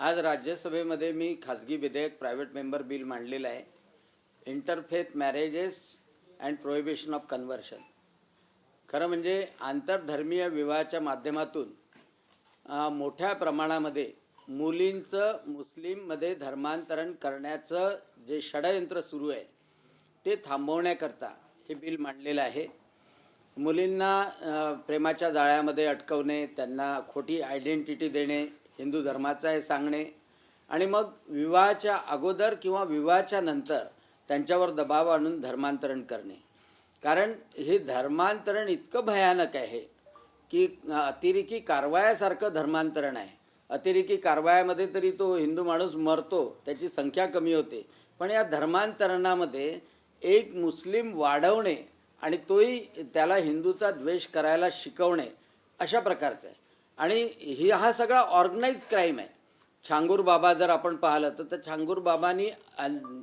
आज राज्यसभेमध्ये मी खाजगी विधेयक प्रायव्हेट मेंबर बिल मांडलेलं आहे. Interfaith marriages and prohibition of conversion. खरं म्हणजे आंतरधर्मीय विवाहाच्या माध्यमातून मोठ्या प्रमाणामध्ये मुलींचं मुस्लिममध्ये धर्मांतरण करण्याचं जे षडयंत्र सुरू आहे ते थांबवण्याकरता हे बिल मांडलेलं आहे. मुलींना प्रेमाच्या जाळ्यामध्ये अडकवणे, त्यांना खोटी आयडेंटिटी देणे, हिंदू धर्माचं आहे सांगणे आणि मग विवाहाच्या अगोदर किंवा विवाहाच्या नंतर त्यांच्यावर दबाव आणून धर्मांतरण करणे. कारण हे धर्मांतरण इतकं भयानक आहे की अतिरेकी कारवायासारखं धर्मांतरण आहे. अतिरेकी कारवायामध्ये तरी तो हिंदू माणूस मरतो, त्याची संख्या कमी होते, पण या धर्मांतरणामध्ये एक मुस्लिम वाढवणे आणि तोही त्याला हिंदूचा द्वेष करायला शिकवणे अशा प्रकारचं आहे. आणि हा सगळा ऑर्गनाइज क्राईम आहे. छांगूर बाबा जर आपण पाहिलं तर छांगूर बाबांनी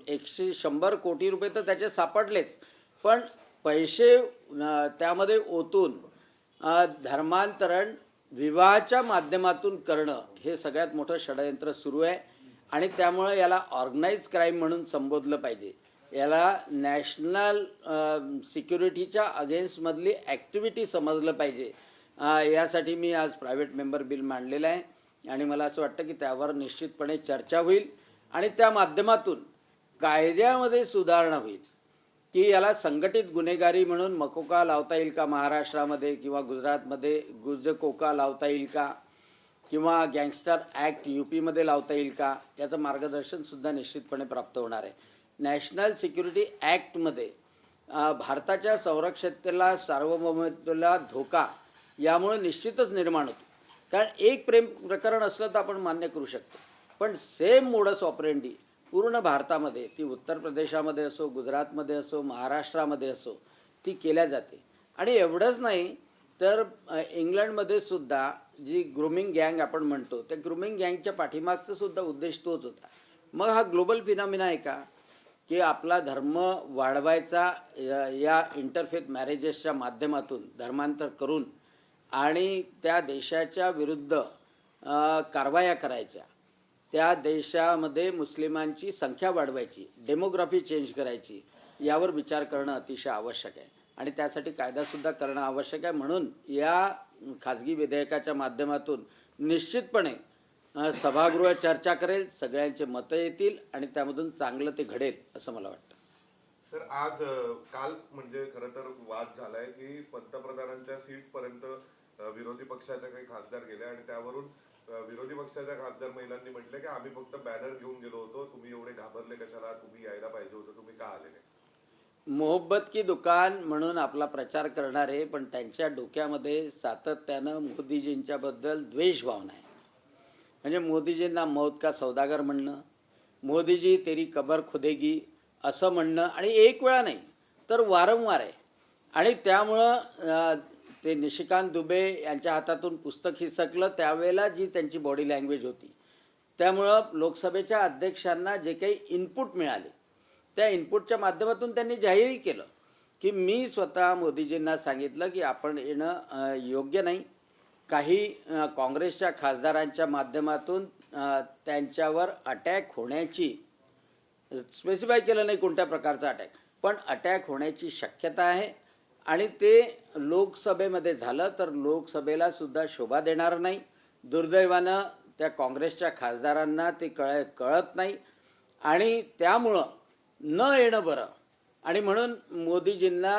100 कोटी रुपये तर त्याचे सापडलेच, पण पैसे त्यामध्ये ओतून धर्मांतरण विवाहाच्या माध्यमातून करणं हे सगळ्यात मोठं षडयंत्र सुरू आहे. आणि त्यामुळे याला ऑर्गनाइज क्राईम म्हणून संबोधलं पाहिजे. याला नॅशनल सिक्युरिटीच्या अगेन्स्टमधली ॲक्टिव्हिटी समजलं पाहिजे. यासाठी मी आज प्रायव्हेट मेंबर बिल मांडलेलं आहे आणि मला असं वाटतं की त्यावर निश्चितपणे चर्चा होईल आणि त्या माध्यमातून कायद्यामध्ये सुधारणा होईल की याला संघटित गुन्हेगारी म्हणून मकोका लावता येईल का महाराष्ट्रामध्ये किंवा गुजरातमध्ये, गुजकोका लावता येईल का किंवा गँगस्टर ॲक्ट UPमध्ये लावता येईल का, याचं मार्गदर्शनसुद्धा निश्चितपणे प्राप्त होणार आहे. नॅशनल सिक्युरिटी ॲक्टमध्ये भारताच्या संरक्षिततेला, सार्वभौमत्वाला धोका यामुळे निश्चितच निर्माण होतो. कारण एक प्रेम प्रकरण असलं तर आपण मान्य करू शकतो, पण सेम मोडस ऑपरेंडी पूर्ण भारतामध्ये, ती उत्तर प्रदेशामध्ये असो, गुजरातमध्ये असो, महाराष्ट्रामध्ये असो, ती केल्या जाते. आणि एवढंच नाही तर इंग्लंडमध्ये सुद्धा जी ग्रूमिंग गँग आपण म्हणतो, त्या ग्रूमिंग गँगच्या पाठीमागचा सुद्धा उद्देश तोच होता. मग हा ग्लोबल फिनॉमिना आहे का की आपला धर्म वाढवायचा या इंटरफेथ मॅरेजेसच्या माध्यमातून धर्मांतर करून आणि त्या देशाच्या विरुद्ध कारवाया करायच्या, त्या देशामध्ये मुस्लिमांची संख्या वाढवायची, डेमोग्राफी चेंज करायची, यावर विचार करणं अतिशय आवश्यक आहे आणि त्यासाठी कायदासुद्धा करणं आवश्यक आहे. म्हणून या खाजगी विधेयकाच्या माध्यमातून निश्चितपणे सभागृह चर्चा करेल, सगळ्यांचे मतं येतील आणि त्यामधून चांगलं ते घडेल असं मला वाटतं. सर, आज काल म्हणजे खरं तर वाद झालाय की पंतप्रधानांच्या सीटपर्यंत विरोधी पक्षाच्या काही खासदार गेले आणि त्यावरून विरोधी पक्षाच्या खासदार महिलांनी म्हटलं की आम्ही फक्त बॅनर घेऊन गेलो होतो, तुम्ही एवढे घाबरले कशाला, तुम्ही यायला पाहिजे होतं, तुम्ही का आले नाही. मोहब्बत की दुकान म्हणून आपला प्रचार करणारे, पण त्यांच्या डोक्यामध्ये सातत्यानं मोदीजींच्याबद्दल द्वेष भावना आहे. म्हणजे मोदीजींना मौत का सौदागर म्हणणं, मोदीजी तेरी कबर खुदेगी असं म्हणणं, आणि एक वेळा नाही तर वारंवार आहे. आणि त्यामुळं ते निशिकांत दुबे यांच्या हातातून पुस्तक हिसकलं त्यावेळेला जी त्यांची बॉडी लँग्वेज होती, त्यामुळं लोकसभेच्या अध्यक्षांना जे काही इनपुट मिळाले त्या इनपुटच्या माध्यमातून त्यांनी जाहीरही केलं की मी स्वतः मोदीजींना सांगितलं की आपण येणं योग्य नाही. काही काँग्रेसच्या खासदारांच्या माध्यमातून त्यांच्यावर अटॅक होण्याची, स्पेसिफाय केलं नाही कोणत्या प्रकारचा अटॅक, पण अटॅक होण्याची शक्यता आहे आणि ते लोकसभेमध्ये झालं तर लोकसभेला सुद्धा शोभा देणार नाही. दुर्दैवानं त्या काँग्रेसच्या खासदारांना ते कळत नाही आणि त्यामुळं न येणं बरं. आणि म्हणून मोदीजींना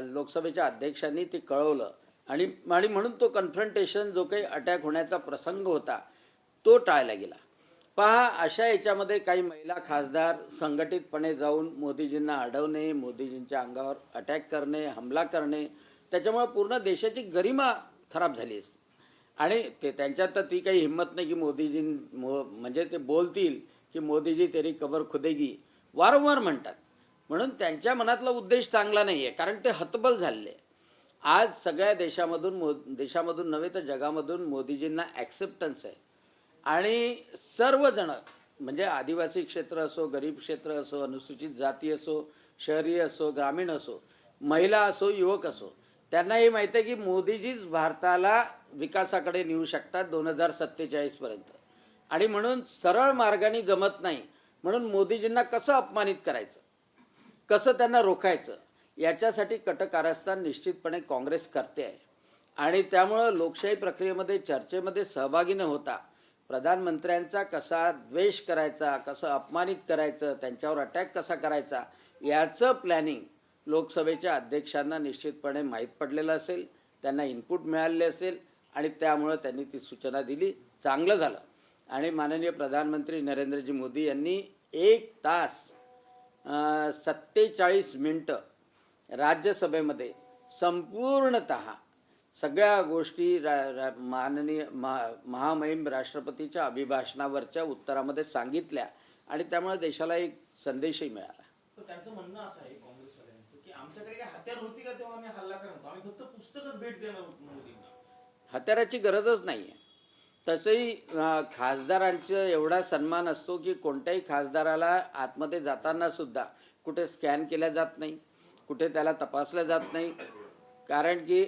लोकसभेच्या अध्यक्षांनी ते कळवलं आणि म्हणून तो कन्फ्रंटेशन, जो काही अटॅक होण्याचा प्रसंग होता, तो टाळला गेला. पहा, अशा याच्यामध्ये काही महिला खासदार संघटितपणे जाऊन मोदीजींना अडवणे, मोदीजींच्या अंगावर अटॅक करणे, हमला करणे, त्याच्यामुळे पूर्ण देशाची गरिमा खराब झाली असते. आणि ते त्यांच्यात तर ती काही हिंमत नाही की म्हणजे ते बोलतील की मोदीजी तेरी कबर खुदेगी, वारंवार म्हणतात. म्हणून त्यांच्या मनातला उद्देश चांगला नाही आहे, कारण ते हतबल झालेले. आज सगळ्या देशामधून नव्हे तर जगामधून मोदीजींना ॲक्सेप्टन्स आहे आणि सर्वजण, म्हणजे आदिवासी क्षेत्र असो, गरीब क्षेत्र असो, अनुसूचित जाती असो, शहरी असो, ग्रामीण असो, महिला असो, युवक असो, त्यांना हे माहिती आहे की मोदीजीच भारताला विकासाकडे नेऊ शकतात 2047 पर्यंत. आणि म्हणून सरळ मार्गाने जमत नाही, म्हणून मोदीजींना कसं अपमानित करायचं, कसं त्यांना रोखायचं, याच्यासाठी कटकारस्थान निश्चितपणे काँग्रेस करते आहे. आणि त्यामुळं लोकशाही प्रक्रियेमध्ये चर्चेमध्ये सहभागी न होता प्रधानमंत्र्यांचा कसा द्वेष करायचा, कसं अपमानित करायचं, त्यांच्यावर अटॅक कसा करायचा, याचं प्लॅनिंग लोकसभेच्या अध्यक्षांना निश्चितपणे माहीत पडलेलं असेल, त्यांना इनपुट मिळालेले असेल आणि त्यामुळं त्यांनी ती सूचना दिली. चांगलं झालं. आणि माननीय प्रधानमंत्री नरेंद्रजी मोदी यांनी 1 तास 47 मिनिटं राज्यसभेमध्ये संपूर्णतः सगळ्या गोष्टी माननीय महामहिम राष्ट्रपतीच्या अभिभाषणावरच्या उत्तरामध्ये सांगितल्या आणि त्यामुळे देशाला एक संदेशही मिळाला. त्यांचं म्हणणं असं आहे काँग्रेसवाल्यांचं की आमच्याकडे काही हत्यार होती का तेव्हा आम्ही हल्ला करत होतो, आम्ही फक्त पुस्तकच भेट देणार होतो मोदींना. हत्याराची गरजच नाही आहे. तसंही खासदारांचा एवढा सन्मान असतो की कोणत्याही खासदाराला आतमध्ये जाताना सुद्धा कुठे स्कॅन केल्या जात नाही, कुठे त्याला तपासलं जात नाही. कारण की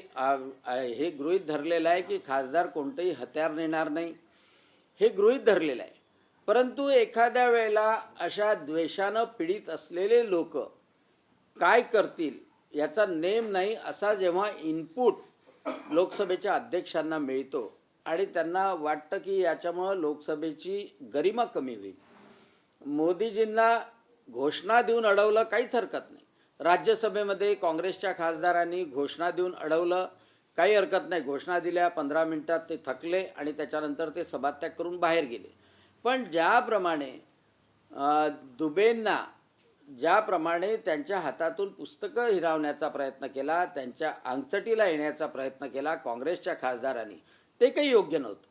हे गृहीत धरलेलं आहे की खासदार कोणतंही हत्यार नेणार नाही, हे गृहीत धरलेलं आहे. परंतु एखाद्या वेळेला अशा द्वेषानं पीडित असलेले लोक काय करतील याचा नेम नाही, असा जेव्हा इनपुट लोकसभेच्या अध्यक्षांना मिळतो आणि त्यांना वाटतं की याच्यामुळं लोकसभेची गरिमा कमी होईल, मोदीजींना घोषणा देऊन अडवलं, काहीच हरकत नाही. राज्यसभेमध्ये काँग्रेसच्या खासदारांनी घोषणा देऊन अडवलं, काही हरकत नाही. घोषणा दिल्या, 15 मिनिटात ते थकले आणि त्याच्यानंतर ते सभात्याग करून बाहेर गेले. पण ज्याप्रमाणे दुबेंना ज्याप्रमाणे त्यांच्या हातातून पुस्तकं हिरावण्याचा प्रयत्न केला, त्यांच्या अंगचटीला येण्याचा प्रयत्न केला काँग्रेसच्या खासदारांनी, ते काही योग्य नव्हतं.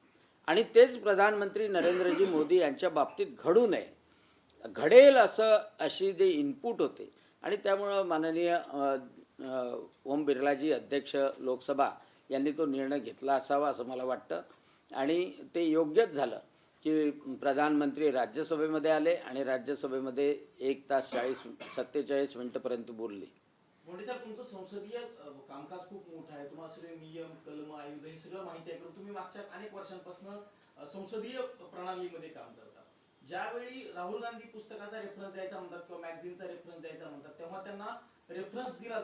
आणि तेच प्रधानमंत्री नरेंद्रजी मोदी यांच्या बाबतीत घडू नये, घडेल अशी जे इनपुट होते. आणि त्यामुळं माननीय ओम बिर्लाजी अध्यक्ष लोकसभा यांनी तो निर्णय घेतला असावा असं मला वाटतं. आणि ते योग्यच झालं की प्रधानमंत्री राज्यसभेमध्ये आले आणि राज्यसभेमध्ये 1 तास 47 मिनिटंपर्यंत बोलले. मोदी साहेब, तुमचं संसदीय कामकाज खूप मोठं आहे, तुम्हाला सगळे नियम, कलम, आयुध हे सगळं माहिती आहे. तुम्ही मागच्या अनेक वर्षांपासून संसदीय प्रणालीमध्ये काम करता. ज्यावेळी राहुल गांधी पुस्तकाचा रेफरन्स द्यायचा म्हणतात किंवा मॅगझिनचा रेफरन्स द्यायचा म्हणतात, तेव्हा त्यांना रेफरन्स दिला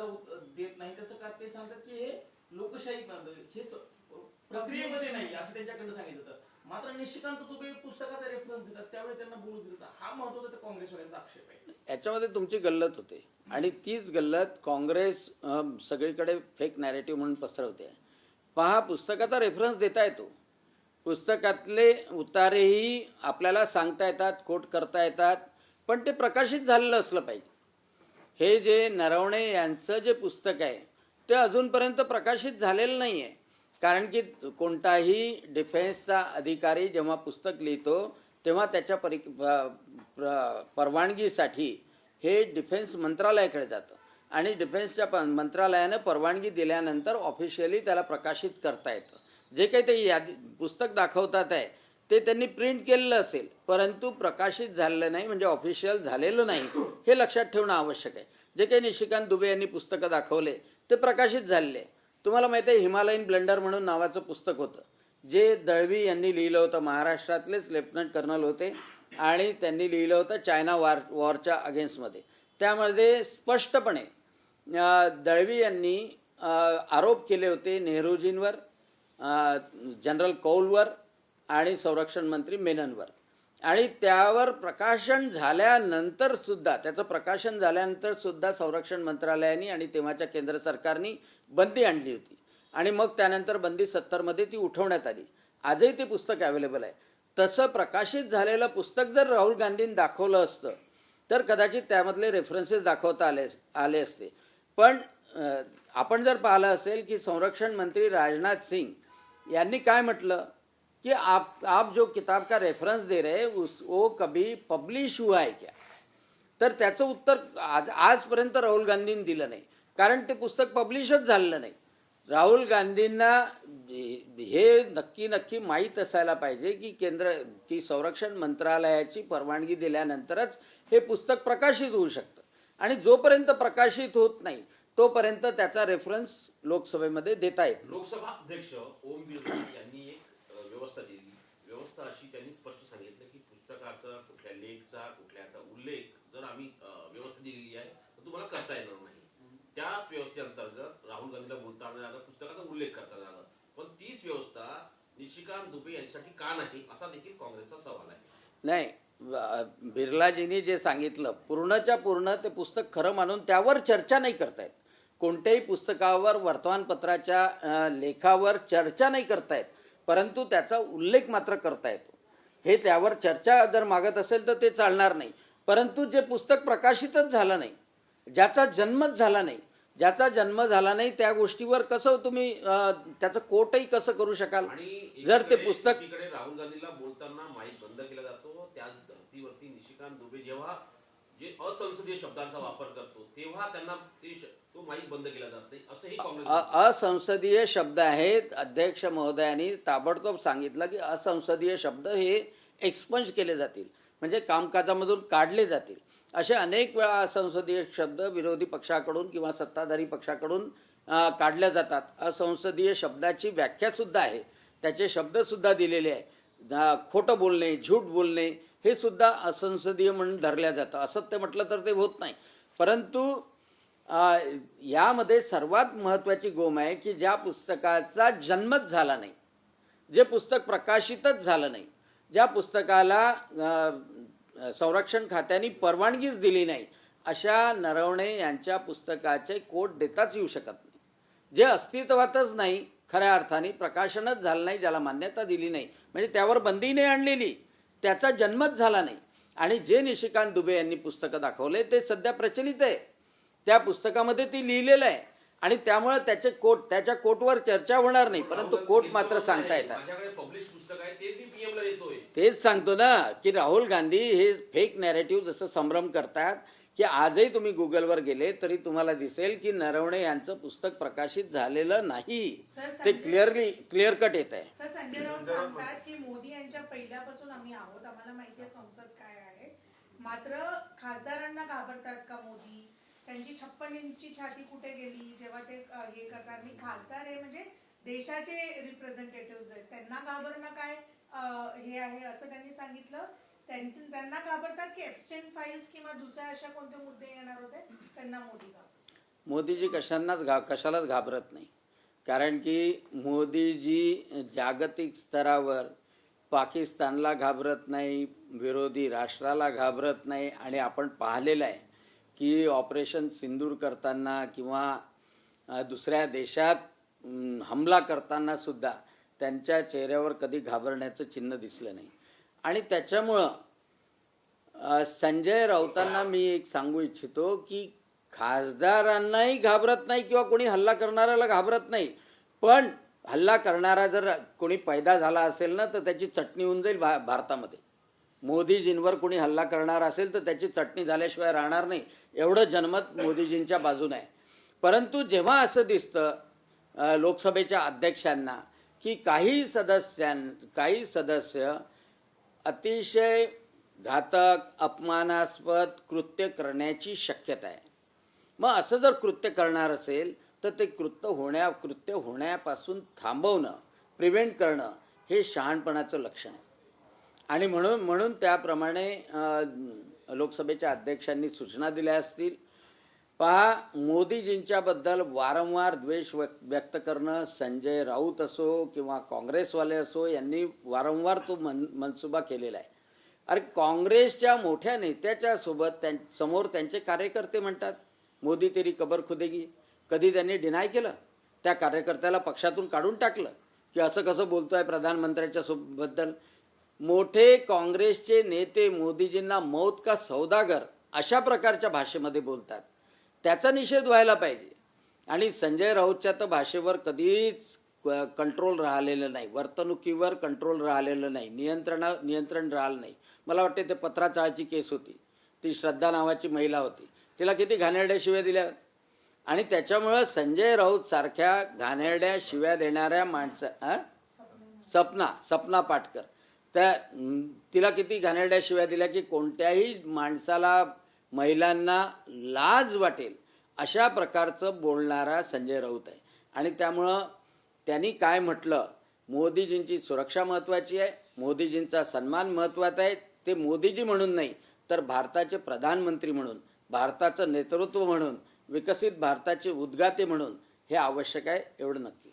देत नाही. त्याचं कारण ते सांगतात की हे लोकशाही हे प्रक्रियेमध्ये नाही असं त्यांच्याकडनं सांगितलं होतं. मात्र निशिकांत दुबे पुस्तकाचा रेफरन्स देतात, त्यावेळी त्यांना बोलू देतात. हा महत्वाचा काँग्रेसवाल्यांचा आक्षेप आहे. याच्यामध्ये तुमची गल्लत होते आणि तीच गल्लत काँग्रेस सगळीकडे फेक नॅरेटिव्ह म्हणून पसरवते. पहा, पुस्तकाचा रेफरन्स देता येतो, पुस्तकातले उतारेही आपल्याला सांगता येतात, कोट करता येतात, पण ते प्रकाशित झालेलं असलं पाहिजे. हे जे नरवणे यांचं जे पुस्तक आहे ते अजूनपर्यंत प्रकाशित झालेलं नाही आहे. कारण की कोणताही डिफेन्सचा अधिकारी जेव्हा पुस्तक लिहितो तेव्हा त्याच्या परवानगीसाठी हे डिफेन्स मंत्रालयाकडे जातं आणि डिफेन्सच्या मंत्रालयानं परवानगी दिल्यानंतर ऑफिशियली त्याला प्रकाशित करता येतं. जे काही ते यादी पुस्तक दाखवतात आहे ते त्यांनी प्रिंट केलेलं असेल, परंतु प्रकाशित झालेलं नाही, म्हणजे ऑफिशियल झालेलं नाही, हे लक्षात ठेवणं आवश्यक आहे. जे काही निशिकांत दुबे यांनी पुस्तकं दाखवले ते प्रकाशित झालेले. तुम्हाला माहिती आहे, हिमालयन ब्लंडर म्हणून नावाचं पुस्तक होतं, जे दळवी यांनी लिहिलं होतं. महाराष्ट्रातलेच लेफ्टनंट कर्नल होते आणि त्यांनी लिहिलं होतं चायना वॉरच्या अगेन्स्टमध्ये. त्यामध्ये स्पष्टपणे दळवी यांनी आरोप केले होते नेहरूजींवर, जनरल कौलवर आणि संरक्षण मंत्री मेननवर. आणि त्यावर प्रकाशन झाल्यानंतर सुद्धा, त्याचं प्रकाशन झाल्यानंतर सुद्धा संरक्षण मंत्रालयाने आणि तेव्हाच्या केंद्र सरकारने बंदी आणली होती आणि मग त्यानंतर बंदी 70मध्ये ती उठवण्यात आली. आजही ते पुस्तक अवेलेबल आहे. तसं प्रकाशित झालेलं पुस्तक जर राहुल गांधींनी दाखवलं असतं तर कदाचित त्यामधले रेफरन्सेस दाखवता आले असते. पण आपण जर पाहिलं असेल की संरक्षण मंत्री राजनाथ सिंग यांनी काय म्हटलं कि आप जो किताब का रेफरेंस दे रहे वो कभी पब्लिश हुआ है क्या? तर त्याचं उत्तर आजपर्यंत राहुल गांधींनी दिलं नाही, कारण ते पुस्तक पब्लिशच झालेलं नाही. राहुल गांधींना हे नक्की माहीत असायला पाहिजे की संरक्षण मंत्रालयाची परवानगी दिल्यानंतरच हे पुस्तक प्रकाशित होऊ शकतं आणि जोपर्यंत प्रकाशित होत नाही तोपर्यंत त्याचा रेफरन्स लोकसभेमध्ये देता येतो. लोकसभा अध्यक्ष ओम बिर्ला यांनी एक व्यवस्था दिली. व्यवस्था अशी त्यांनी स्पष्ट सांगितली दुबे यांच्यासाठी का नाही असा देखील काँग्रेसचा सवाल आहे. नाही, बिर्लाजींनी जे सांगितलं पूर्णच्या पूर्ण ते पुस्तक खरं मानून त्यावर चर्चा नाही करतायत. कोणत्याही पुस्तकावर वर्तमानपत्राच्या लेखावर चर्चा नाही करतायत, परंतु त्याचा उल्लेख मात्र करता येतो. हे त्यावर चर्चा जर मागत असेल तर ते चालणार नाही. परंतु जे पुस्तक प्रकाशितच झालं नाही, ज्याचा जन्मच झाला नाही, ज्याचा जन्म झाला नाही त्या गोष्टीवर कसं तुम्ही त्याचं कोटही कसं करू शकाल. आणि जर ते पुस्तक एकीकडे राहुल गांधीला बोलताना माईक बंद केला जातो, त्याच धर्तीवरती निशिकांत दुबे जेव्हा जे असंसदीय शब्दांचा वापर करतो तेव्हा त्यांना तो माईक बंद केला जात नाही असंही काँग्रेस. असंसदीय शब्द आहेत. अध्यक्ष महोदयांनी ताबडतोब सांगितलं की असंसदीय शब्द हे एक्सपंज केले जातील, म्हणजे कामकाजामधून काढले जातील. असे अनेक वेळा असंसदीय शब्द विरोधी पक्षाकडून किंवा सत्ताधारी पक्षाकडून काढल्या जातात. असंसदीय शब्दाची व्याख्यासुद्धा आहे, त्याचे शब्दसुद्धा दिलेले आहे. खोटं बोलणे, झूट बोलणे हे सुद्धा असंसदीय म्हणून धरल्या जातं. असत्य म्हटलं तर ते होत नाही. परंतु यामध्ये सर्वात महत्त्वाची गोम आहे की ज्या पुस्तकाचा जन्मच झाला नाही, जे पुस्तक प्रकाशितच झालं नाही, ज्या पुस्तकाला संरक्षण खात्याने परवानगीच दिली नाही, अशा नरवणे यांच्या पुस्तकाचे कोट देताच येऊ शकत नाही. जे अस्तित्वातच नाही, खऱ्या अर्थाने प्रकाशनच झालं नाही, ज्याला मान्यता दिली नाही, म्हणजे त्यावर बंदी नाही आणलेली, त्याचा जन्मच झाला नाही. आणि जे निशिकांत दुबे यांनी पुस्तकं दाखवले ते सध्या प्रचलित आहे. त्या पुस्तकामध्ये ती लिहिलेलं आहे आणि त्यामुळे त्याच्या कोटवर चर्चा होणार नाही, परंतु कोट मात्र सांगता येतात. माझ्याकडे पब्लिश पुस्तक आहे ते मी PM ला देतोय. तेच सांगतो ना की राहुल गांधी हे फेक नॅरेटिव्ह जसं संभ्रम करतात की आजही तुम्ही गुगलवर गेले तरी तुम्हाला दिसेल की नरवणे यांचं पुस्तक प्रकाशित झालेलं नाही. ते क्लिअर कट येत आहे. सर, संजय राऊत सांगतात की मोदी यांच्या पहिल्यापासून आम्ही आहोत, आम्हाला माहिती आहे संसद काय आहे, मात्र खासदारांना घाबरतात का मोदी? त्यांची 56 इंची छाती कुठे गेली जेव्हा ते हे करतात? मी खासदार आहे म्हणजे देशाचे रिप्रेझेंटेटिव्ह आहेत, त्यांना घाबरणं काय हे आहे असं त्यांनी सांगितलं. त्यांना घाबरतात की एप्स्टेन फाईल्स किंवा दुसऱ्या अशा कोणते मुद्दे येणार होते त्यांना मोदी घाबरतात. मोदीजी कशालाच घाबरत नाही, कारण की मोदीजी जागतिक स्तरावर पाकिस्तानला घाबरत नाही, विरोधी राष्ट्राला घाबरत नाही. आणि आपण पाहिलेलं आहे की ऑपरेशन सिंदूर करताना किंवा दुसऱ्या देशात हमला करताना सुद्धा त्यांच्या चेहऱ्यावर कधी घाबरण्याचं चिन्ह दिसलं नाही. आणि त्याच्यामुळं संजय राऊतांना मी एक सांगू इच्छितो की खासदारांनाही घाबरत नाही किंवा कोणी हल्ला करणाऱ्याला घाबरत नाही, पण हल्ला करणारा जर कोणी पैदा झाला असेल ना तर त्याची चटणी होऊन जाईल भारतामध्ये. मोदीजींवर कोणी हल्ला करणार असेल तर त्याची चटणी झाल्याशिवाय राहणार नाही, एवढं जनमत मोदीजींच्या बाजूने आहे. परंतु जेव्हा असं दिसतं लोकसभेच्या अध्यक्षांना की काही सदस्य अतिशय घातक अपमानास्पद कृत्य करण्याची शक्यता आहे, मग असं जर कृत्य करणार असेल तर ते कृत्य होण्यापासून थांबवणं, प्रिव्हेंट करणं हे शहाणपणाचं लक्षण आहे. आणि म्हणून त्याप्रमाणे लोकसभेच्या अध्यक्षांनी सूचना दिल्या असतील. पहा, मोदीजींच्याबद्दल वारंवार द्वेष व्यक्त करणं समजय राऊत असो किंवा काँग्रेसवाले असो यांनी वारंवार तो मनसुबा केलेला आहे. अरे काँग्रेसच्या मोठ्या नेत्याच्या सोबत समोर त्यांचे कार्यकर्ते म्हणतात मोदी तेरी कबर खुदेगी. कधी त्यांनी डिनाय केलं? त्या कार्यकर्त्याला पक्षातून काढून टाकलं की असं कसं बोलतोय प्रधानमंत्र्यांच्या बद्दल? मोठे काँग्रेसचे नेते मोदीजींना मौत का सौदागर अशा प्रकारच्या भाषेमध्ये बोलतात. त्याचा निषेध व्हायला पाहिजे. आणि संजय राऊतच्या तर भाषेवर कधीच कंट्रोल राहिलेलं नाही, वर्तणुकीवर कंट्रोल राहिलेलं नाही, नियंत्रण राहिलं नाही. मला वाटते ते पत्राचाळची केस होती, ती श्रद्धा नावाची महिला होती, तिला किती घाणेरड्या शिव्या दिल्या. आणि त्याच्यामुळं संजय राऊत सारख्या घाणेरड्या शिव्या देणाऱ्या सपना पाटकर तिला किती घाणेरड्या शिव्या दिल्या की कोणत्याही माणसाला, महिलांना लाज वाटेल अशा प्रकारचं बोलणारा संजय राऊत आहे. आणि त्यामुळं त्यांनी काय म्हटलं, मोदीजींची सुरक्षा महत्त्वाची आहे, मोदीजींचा सन्मान महत्त्वाचा आहे. ते मोदीजी म्हणून नाही तर भारताचे प्रधानमंत्री म्हणून, भारताचं नेतृत्व म्हणून, विकसित भारताचे उद्गाते म्हणून हे आवश्यक आहे, एवढं नक्की.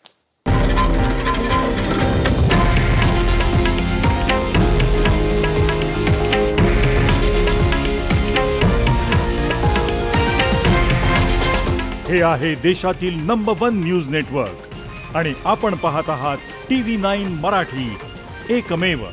हे आहे देशातील नंबर 1 न्यूज नेटवर्क आणि आपण पाहत आहात TV9 मराठी, एकमेव.